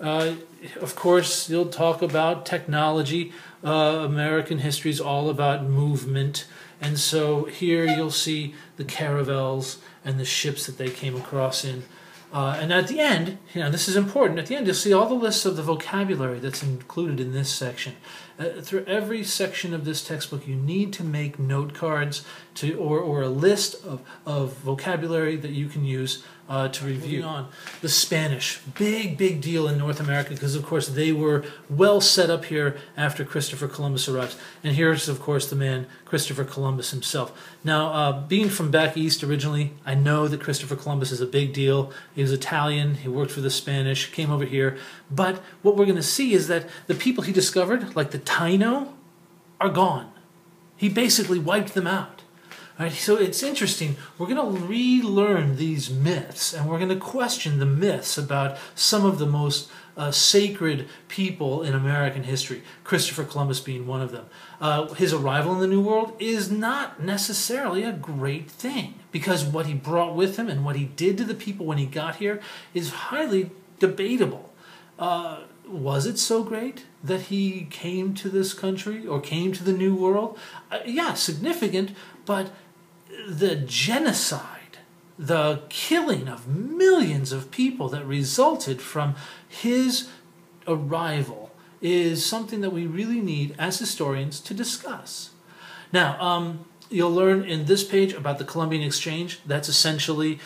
Of course, you'll talk about technology. American history is all about movement. And so here you'll see the caravels and the ships that they came across in. And at the end, this is important, at the end you'll see all the lists of the vocabulary that's included in this section. Through every section of this textbook, you need to make note cards or a list of vocabulary that you can use to review. Moving on, the Spanish, big deal in North America because, of course, they were well set up here after Christopher Columbus arrives. And here's, of course, the man, Christopher Columbus himself. Now, being from back east originally, I know that Christopher Columbus is a big deal. He was Italian, he worked for the Spanish, came over here. But what we're going to see is that the people he discovered, like the Taino, are gone. He basically wiped them out. All right, so it's interesting. We're going to relearn these myths, and we're going to question the myths about some of the most sacred people in American history, Christopher Columbus being one of them. His arrival in the New World is not necessarily a great thing, because what he brought with him and what he did to the people when he got here is highly debatable. Was it so great that he came to this country or came to the New World? Yeah, significant, but the genocide, the killing of millions of people that resulted from his arrival is something that we really need as historians to discuss. Now, you'll learn in this page about the Columbian Exchange. That's essentially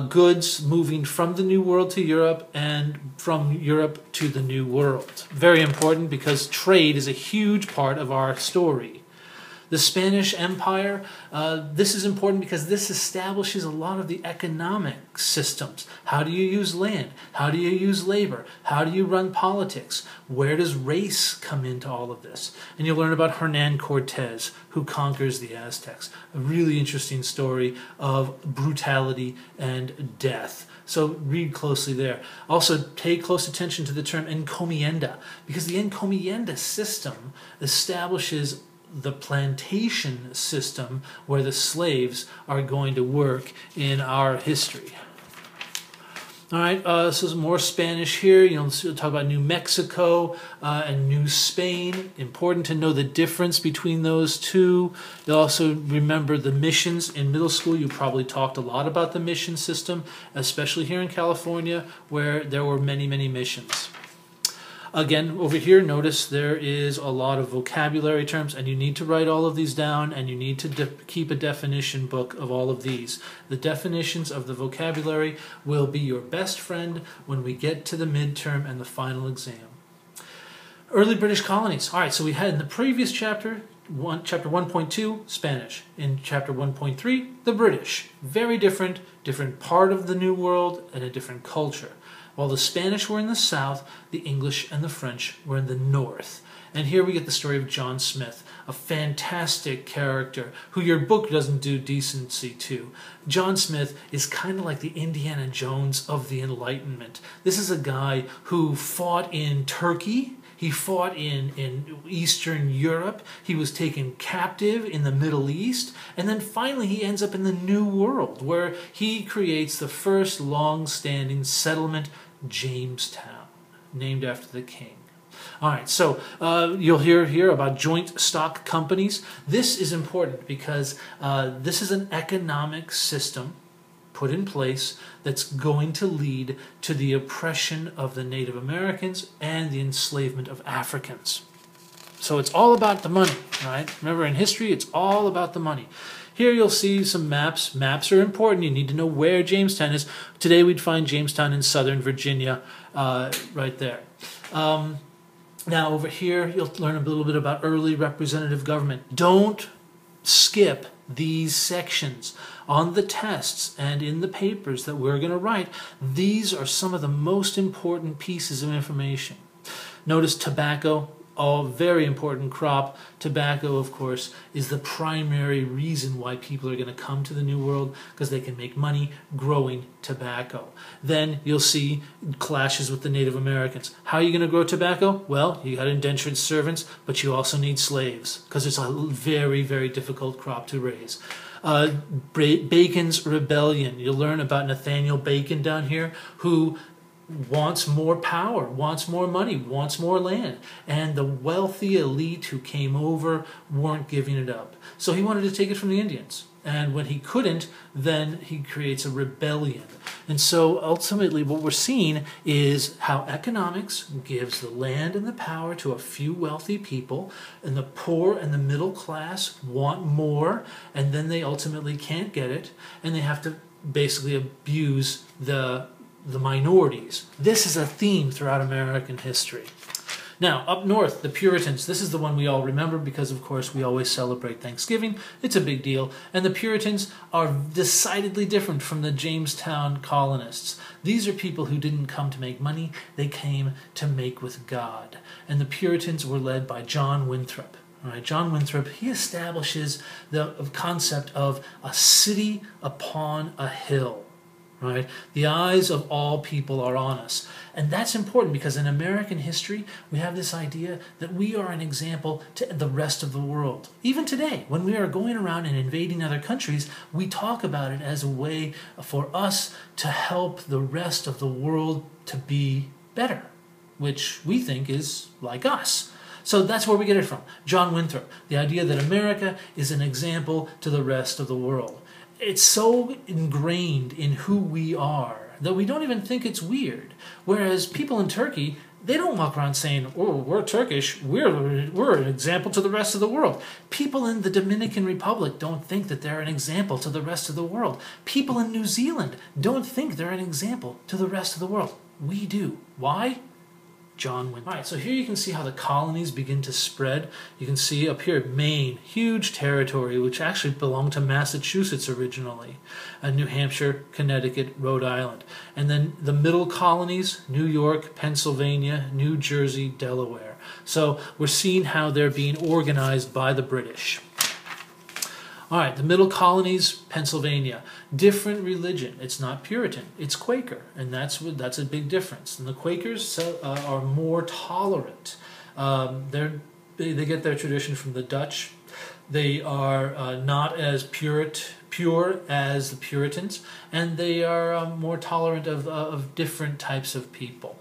goods moving from the New World to Europe and from Europe to the New World. Very important because trade is a huge part of our story. The Spanish Empire, this is important because this establishes a lot of the economic systems. How do you use land? How do you use labor? How do you run politics? Where does race come into all of this? And you'll learn about Hernan Cortez, who conquers the Aztecs. A really interesting story of brutality and death. So read closely there. Also, pay close attention to the term encomienda, because the encomienda system establishes the plantation system where the slaves are going to work in our history. All right, so some more Spanish here. You'll talk about New Mexico and New Spain. Important to know the difference between those two. You'll also remember the missions. In middle school, you probably talked a lot about the mission system, especially here in California, where there were many missions. Again, over here, notice there is a lot of vocabulary terms, and you need to write all of these down, and you need to keep a definition book of all of these. The definitions of the vocabulary will be your best friend when we get to the midterm and the final exam. Early British colonies. All right, so we had in the previous chapter, chapter 1.2, Spanish. In chapter 1.3, the British. Very different part of the New World and a different culture. While the Spanish were in the south, the English and the French were in the north. And here we get the story of John Smith, a fantastic character who your book doesn't do decency to. John Smith is kind of like the Indiana Jones of the Enlightenment. This is a guy who fought in Turkey. He fought in Eastern Europe. He was taken captive in the Middle East. And then finally he ends up in the New World, where he creates the first long-standing settlement, Jamestown, named after the king. All right, so you'll hear here about joint stock companies. This is important because this is an economic system put in place that's going to lead to the oppression of the Native Americans and the enslavement of Africans. So it's all about the money, right? Remember, in history, it's all about the money. Here you'll see some maps. Maps are important. You need to know where Jamestown is. Today we'd find Jamestown in southern Virginia, right there. Now over here, you'll learn a little bit about early representative government. Don't skip these sections. On the tests and in the papers that we're going to write, these are some of the most important pieces of information. Notice tobacco, a very important crop. Tobacco, of course, is the primary reason why people are going to come to the New World, because they can make money growing tobacco. Then you'll see clashes with the Native Americans. How are you going to grow tobacco? Well, you got indentured servants, but you also need slaves, because it's a very difficult crop to raise. Bacon's Rebellion. You'll learn about Nathaniel Bacon down here, who wants more power, wants more money, wants more land. And the wealthy elite who came over weren't giving it up. So he wanted to take it from the Indians. And when he couldn't, then he creates a rebellion. And so ultimately what we're seeing is how economics gives the land and the power to a few wealthy people, and the poor and the middle class want more, and then they ultimately can't get it, and they have to basically abuse the minorities. This is a theme throughout American history. Now, up north, the Puritans. This is the one we all remember because, of course, we always celebrate Thanksgiving. It's a big deal. And the Puritans are decidedly different from the Jamestown colonists. These are people who didn't come to make money. They came to make with God. And the Puritans were led by John Winthrop. All right, John Winthrop, he establishes the concept of a city upon a hill. Right? The eyes of all people are on us. And that's important because in American history, we have this idea that we are an example to the rest of the world. Even today, when we are going around and invading other countries, we talk about it as a way for us to help the rest of the world to be better, which we think is like us. So that's where we get it from. John Winthrop, the idea that America is an example to the rest of the world. It's so ingrained in who we are that we don't even think it's weird. Whereas people in Turkey, they don't walk around saying, oh, we're Turkish, we're an example to the rest of the world. People in the Dominican Republic don't think that they're an example to the rest of the world. People in New Zealand don't think they're an example to the rest of the world. We do. Why? John Winthrop. All right, so here you can see how the colonies begin to spread. You can see up here, Maine, huge territory, which actually belonged to Massachusetts originally, New Hampshire, Connecticut, Rhode Island. And then the middle colonies, New York, Pennsylvania, New Jersey, Delaware. So we're seeing how they're being organized by the British. All right, the middle colonies, Pennsylvania, different religion. It's not Puritan, it's Quaker, and that's a big difference. And the Quakers are more tolerant. They get their tradition from the Dutch. They are not as pure as the Puritans, and they are more tolerant of different types of people.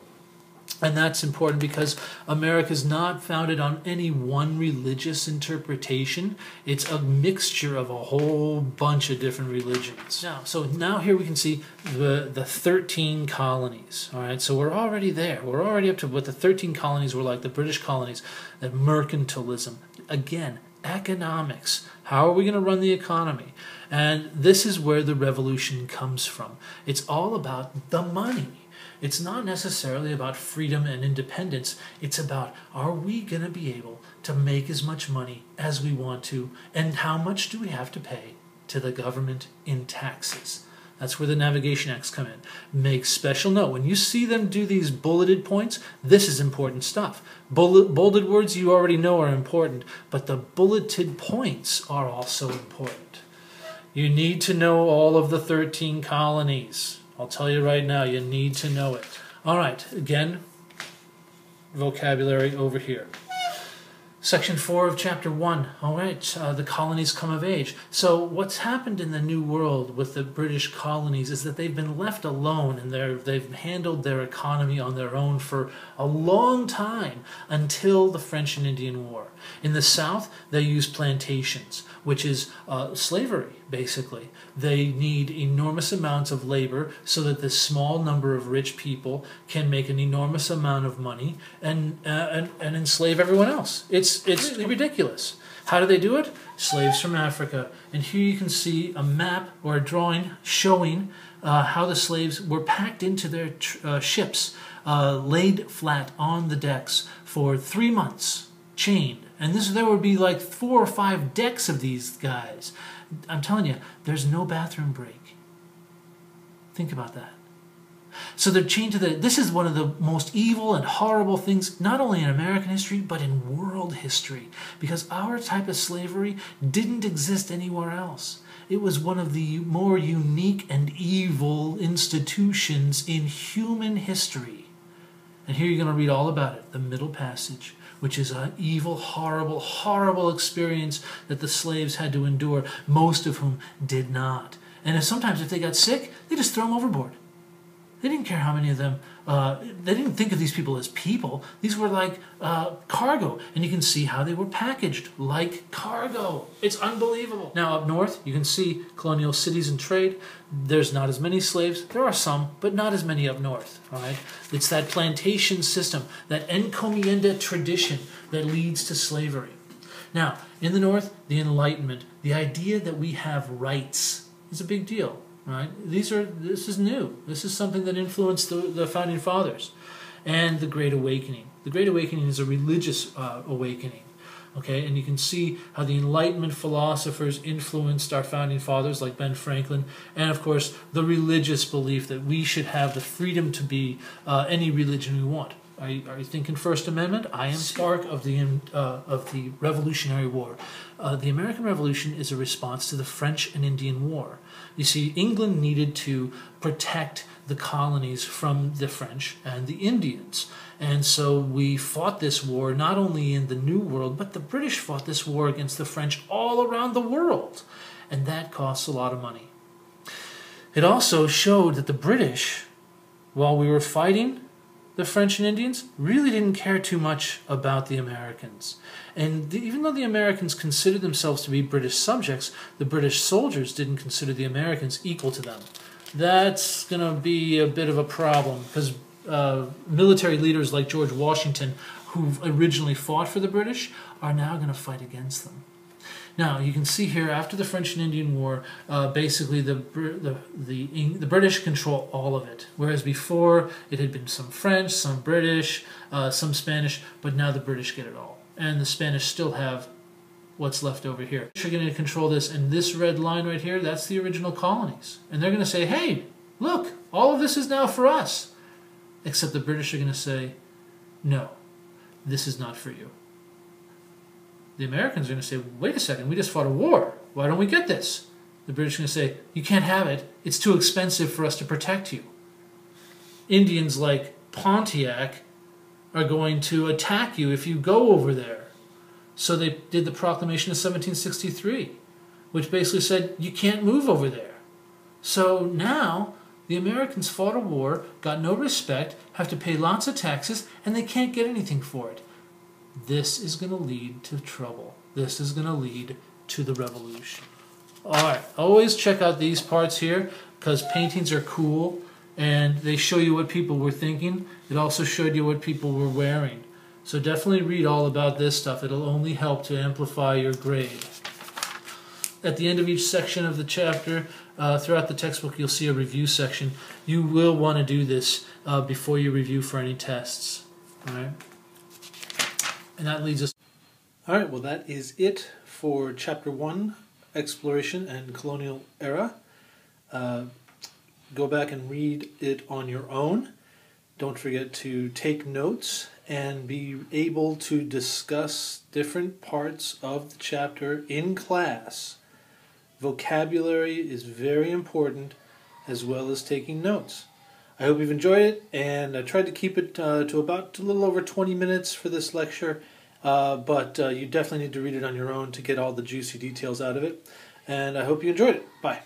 And that's important because America is not founded on any one religious interpretation. It's a mixture of a whole bunch of different religions. Now here we can see the 13 colonies. All right, so we're already there. We're already up to what the 13 colonies were like, the British colonies, the mercantilism. Again, economics. How are we going to run the economy? And this is where the revolution comes from. It's all about the money. It's not necessarily about freedom and independence. It's about, are we going to be able to make as much money as we want to, and how much do we have to pay to the government in taxes? That's where the Navigation Acts come in. Make special note. When you see them do these bulleted points, this is important stuff. Bolded words you already know are important, but the bulleted points are also important. You need to know all of the 13 colonies. I'll tell you right now, you need to know it. All right, again, vocabulary over here. Section 4 of Chapter 1. All right, the colonies come of age. So what's happened in the New World with the British colonies is that they've been left alone, and they've handled their economy on their own for a long time until the French and Indian War. In the South, they use plantations, which is slavery, basically. They need enormous amounts of labor so that this small number of rich people can make an enormous amount of money and enslave everyone else. It's really ridiculous. How do they do it? Slaves from Africa. And here you can see a map or a drawing showing how the slaves were packed into their ships, laid flat on the decks for 3 months, chained. And there would be like 4 or 5 decks of these guys. I'm telling you, there's no bathroom break. Think about that. So they're chained to this is one of the most evil and horrible things, not only in American history, but in world history. Because our type of slavery didn't exist anywhere else. It was one of the more unique and evil institutions in human history. And here you're going to read all about it, the Middle Passage, which is an evil, horrible, horrible experience that the slaves had to endure, most of whom did not. And sometimes if they got sick, they just throw them overboard. They didn't care how many of them, they didn't think of these people as people. These were like cargo. And you can see how they were packaged like cargo. It's unbelievable. Now up north, you can see colonial cities and trade. There's not as many slaves. There are some, but not as many up north. All right? It's that plantation system, that encomienda tradition that leads to slavery. Now, in the north, the Enlightenment, the idea that we have rights is a big deal. Right? This is new. This is something that influenced the Founding Fathers. And the Great Awakening. The Great Awakening is a religious awakening. Okay? And you can see how the Enlightenment philosophers influenced our Founding Fathers, like Ben Franklin. And, of course, the religious belief that we should have the freedom to be any religion we want. Are you thinking First Amendment? I am spark of the Revolutionary War. The American Revolution is a response to the French and Indian War. You see, England needed to protect the colonies from the French and the Indians. And so we fought this war not only in the New World, but the British fought this war against the French all around the world. And that costs a lot of money. It also showed that the British, while we were fighting the French and Indians, really didn't care too much about the Americans. And even though the Americans considered themselves to be British subjects, the British soldiers didn't consider the Americans equal to them. That's going to be a bit of a problem, because military leaders like George Washington, who originally fought for the British, are now going to fight against them. Now, you can see here, after the French and Indian War, basically the British control all of it. Whereas before, it had been some French, some British, some Spanish, but now the British get it all. And the Spanish still have what's left over here. They're going to control this, and this red line right here, that's the original colonies. And they're going to say, hey, look, all of this is now for us. Except the British are going to say, no, this is not for you. The Americans are going to say, wait a second, we just fought a war. Why don't we get this? The British are going to say, you can't have it. It's too expensive for us to protect you. Indians like Pontiac are going to attack you if you go over there. So they did the Proclamation of 1763, which basically said, you can't move over there. So now the Americans fought a war, got no respect, have to pay lots of taxes, and they can't get anything for it. This is going to lead to trouble. This is going to lead to the revolution. All right, always check out these parts here, because paintings are cool and they show you what people were thinking. It also showed you what people were wearing. So definitely read all about this stuff. It'll only help to amplify your grade. At the end of each section of the chapter, throughout the textbook, you'll see a review section. You will want to do this before you review for any tests. All right? And that leads us... All right, well, that is it for Chapter 1, Exploration and Colonial Era. Go back and read it on your own. Don't forget to take notes and be able to discuss different parts of the chapter in class. Vocabulary is very important, as well as taking notes. I hope you've enjoyed it, and I tried to keep it to about a little over 20 minutes for this lecture, but you definitely need to read it on your own to get all the juicy details out of it. And I hope you enjoyed it. Bye.